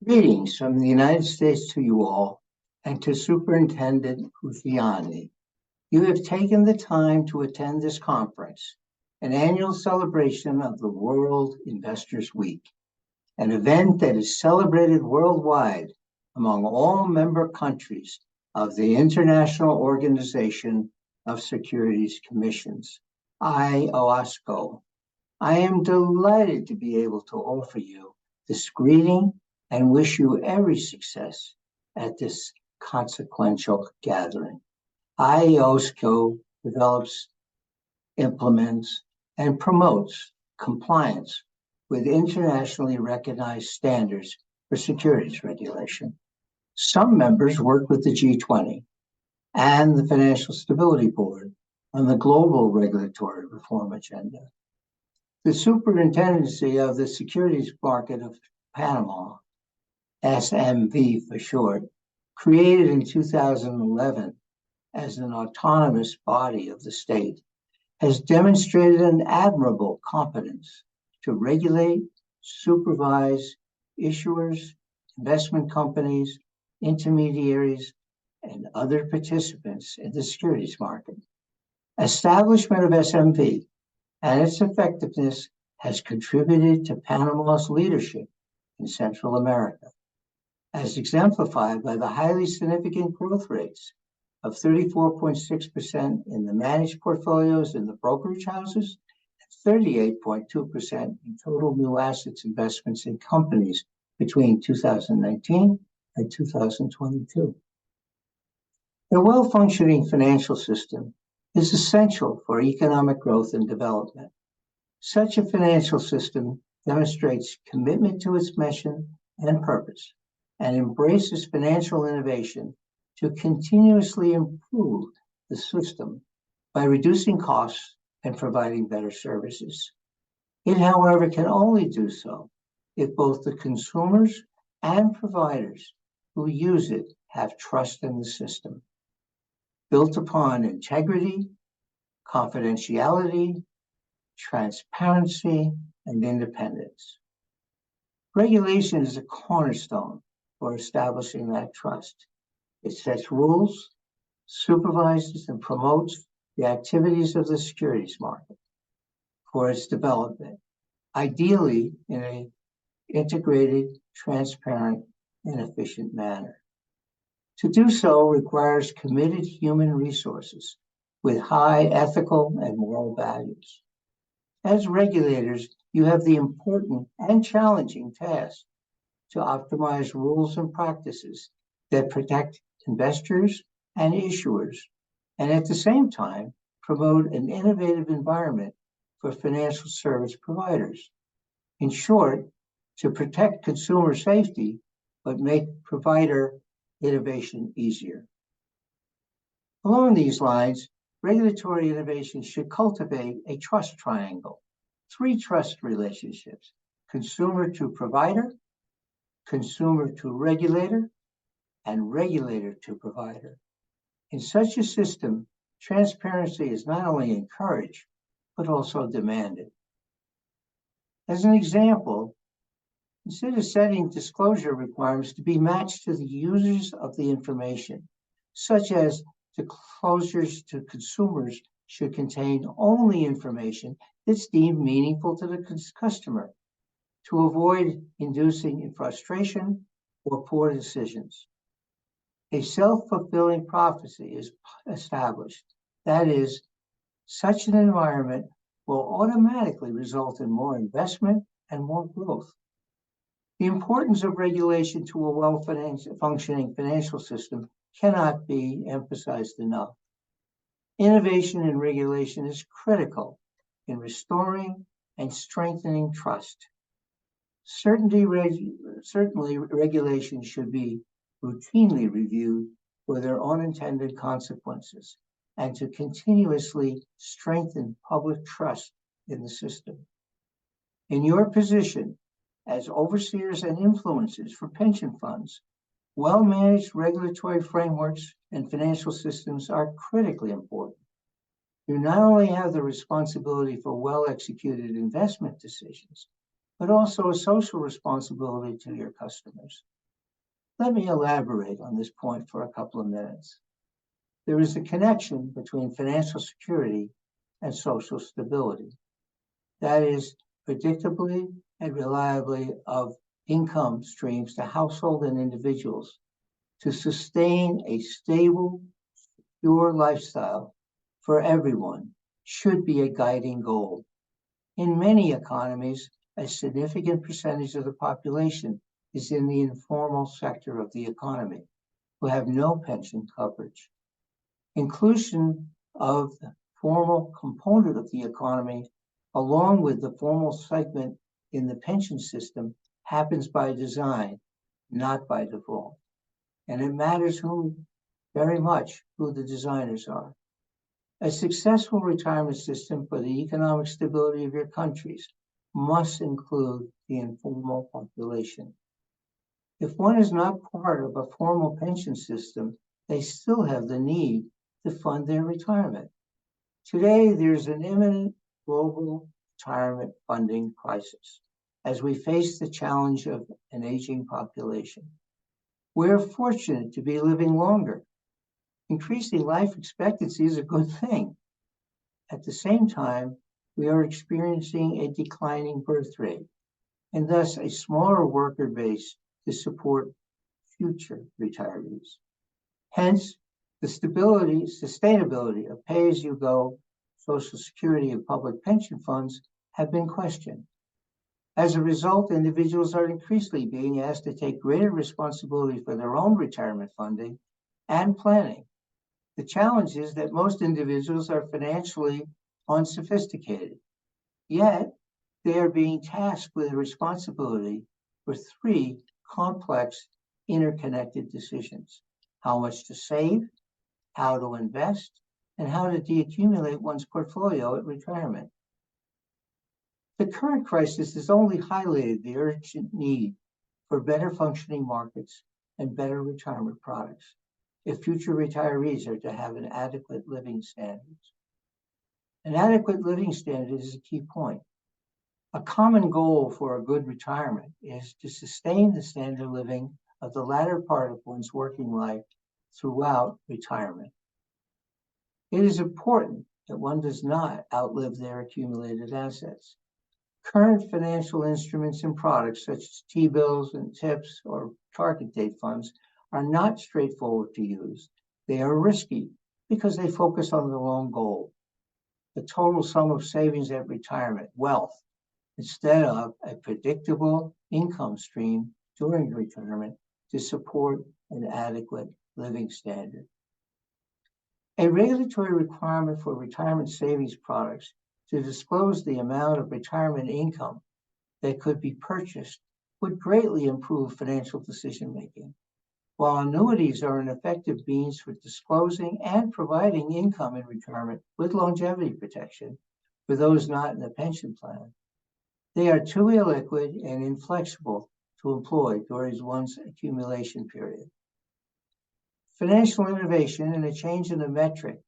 Greetings from the United States to you all and to Superintendent Husiani. You have taken the time to attend this conference, an annual celebration of the World Investors Week, an event that is celebrated worldwide among all member countries of the International Organization of Securities Commissions, IOSCO. I am delighted to be able to offer you this greeting and wish you every success at this consequential gathering. IOSCO develops, implements, and promotes compliance with internationally recognized standards for securities regulation. Some members work with the G20 and the Financial Stability Board on the global regulatory reform agenda. The Superintendency of the Securities Market of Panama, SMV for short, created in 2011 as an autonomous body of the state, has demonstrated an admirable competence to regulate, supervise issuers, investment companies, intermediaries, and other participants in the securities market. Establishment of SMV and its effectiveness has contributed to Panama's leadership in Central America, as exemplified by the highly significant growth rates of 34.6% in the managed portfolios in the brokerage houses, and 38.2% in total new assets investments in companies between 2019 and 2022. A well-functioning financial system is essential for economic growth and development. Such a financial system demonstrates commitment to its mission and purpose and embraces financial innovation to continuously improve the system by reducing costs and providing better services. It, however, can only do so if both the consumers and providers who use it have trust in the system, built upon integrity, confidentiality, transparency, and independence. Regulation is a cornerstone for establishing that trust. It sets rules, supervises, and promotes the activities of the securities market for its development, ideally in an integrated, transparent, and efficient manner. To do so requires committed human resources with high ethical and moral values. As regulators, you have the important and challenging task to optimize rules and practices that protect investors and issuers, and at the same time, promote an innovative environment for financial service providers. In short, to protect consumer safety, but make provider innovation easier. Along these lines, regulatory innovation should cultivate a trust triangle, 3 trust relationships: consumer to provider, consumer to regulator, and regulator to provider. In such a system, transparency is not only encouraged, but also demanded. As an example, consider setting disclosure requirements to be matched to the users of the information, such as disclosures to consumers should contain only information that's deemed meaningful to the customer, to avoid inducing frustration or poor decisions. A self-fulfilling prophecy is established. That is, such an environment will automatically result in more investment and more growth. The importance of regulation to a well-functioning financial system cannot be emphasized enough. Innovation in regulation is critical in restoring and strengthening trust. Certainly, regulations should be routinely reviewed for their unintended consequences and to continuously strengthen public trust in the system. In your position as overseers and influencers for pension funds, well-managed regulatory frameworks and financial systems are critically important. You not only have the responsibility for well-executed investment decisions, but also a social responsibility to your customers. Let me elaborate on this point for a couple of minutes. There is a connection between financial security and social stability. That is, predictably and reliably of income streams to household and individuals to sustain a stable, secure lifestyle for everyone should be a guiding goal. In many economies, a significant percentage of the population is in the informal sector of the economy, who have no pension coverage. Inclusion of the formal component of the economy, along with the formal segment in the pension system, happens by design, not by default. And it matters very much who the designers are. A successful retirement system for the economic stability of your countries must include the informal population. If one is not part of a formal pension system, they still have the need to fund their retirement. Today, there's an imminent global retirement funding crisis as we face the challenge of an aging population. We're fortunate to be living longer. Increasing life expectancy is a good thing. At the same time, we are experiencing a declining birth rate and thus a smaller worker base to support future retirees. Hence, the sustainability of pay-as-you-go Social Security and public pension funds have been questioned. As a result, individuals are increasingly being asked to take greater responsibility for their own retirement funding and planning. The challenge is that most individuals are financially unsophisticated, yet they are being tasked with the responsibility for three complex, interconnected decisions: how much to save, how to invest, and how to deaccumulate one's portfolio at retirement. The current crisis has only highlighted the urgent need for better functioning markets and better retirement products if future retirees are to have an adequate living standard. An adequate living standard is a key point. A common goal for a good retirement is to sustain the standard of living of the latter part of one's working life throughout retirement. It is important that one does not outlive their accumulated assets. Current financial instruments and products such as T-bills and TIPS or target date funds are not straightforward to use. They are risky because they focus on the wrong goal, the total sum of savings at retirement, wealth, instead of a predictable income stream during retirement to support an adequate living standard. A regulatory requirement for retirement savings products to disclose the amount of retirement income that could be purchased would greatly improve financial decision-making. While annuities are an effective means for disclosing and providing income in retirement with longevity protection for those not in a pension plan, they are too illiquid and inflexible to employ during one's accumulation period. Financial innovation and a change in the metric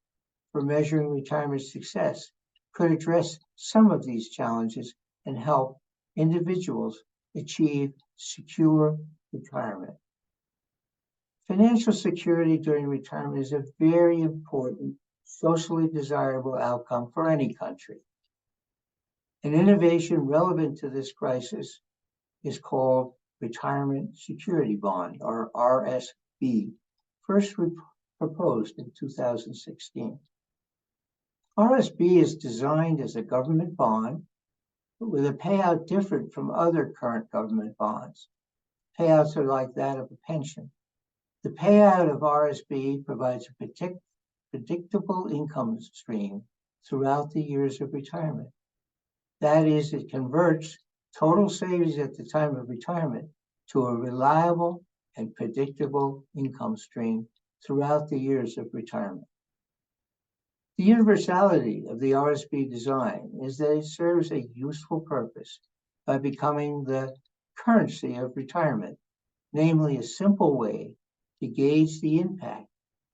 for measuring retirement success could address some of these challenges and help individuals achieve secure retirement. Financial security during retirement is a very important, socially desirable outcome for any country. An innovation relevant to this crisis is called Retirement Security Bond, or RSB, first proposed in 2016. RSB is designed as a government bond, but with a payout different from other current government bonds. Payouts are like that of a pension. The payout of RSB provides a predictable income stream throughout the years of retirement. That is, it converts total savings at the time of retirement to a reliable and predictable income stream throughout the years of retirement. The universality of the RSB design is that it serves a useful purpose by becoming the currency of retirement, namely a simple way to gauge the impact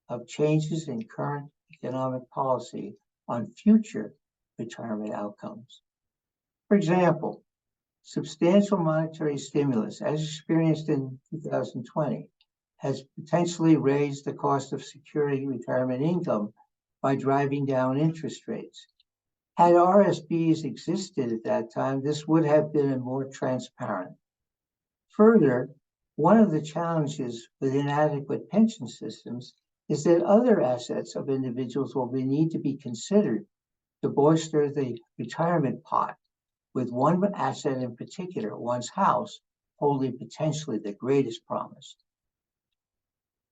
of changes in current economic policy on future retirement outcomes. For example, substantial monetary stimulus, as experienced in 2020, has potentially raised the cost of securing retirement income by driving down interest rates. Had RSBs existed at that time, this would have been more transparent. Further, one of the challenges with inadequate pension systems is that other assets of individuals will need to be considered to bolster the retirement pot, with one asset in particular, one's house, holding potentially the greatest promise.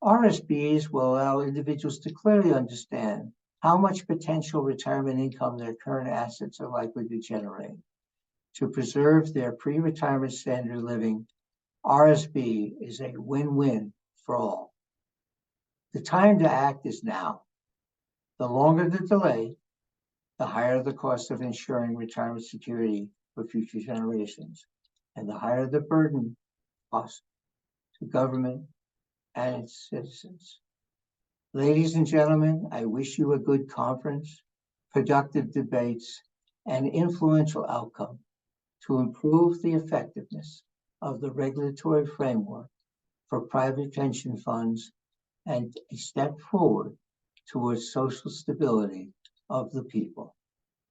RSBs will allow individuals to clearly understand how much potential retirement income their current assets are likely to generate. To preserve their pre-retirement standard of living, RSB is a win-win for all. The time to act is now. The longer the delay, the higher the cost of ensuring retirement security for future generations, and the higher the burden cost to government and its citizens. Ladies and gentlemen, I wish you a good conference, productive debates, and influential outcome to improve the effectiveness of the regulatory framework for private pension funds and a step forward towards social stability of the people.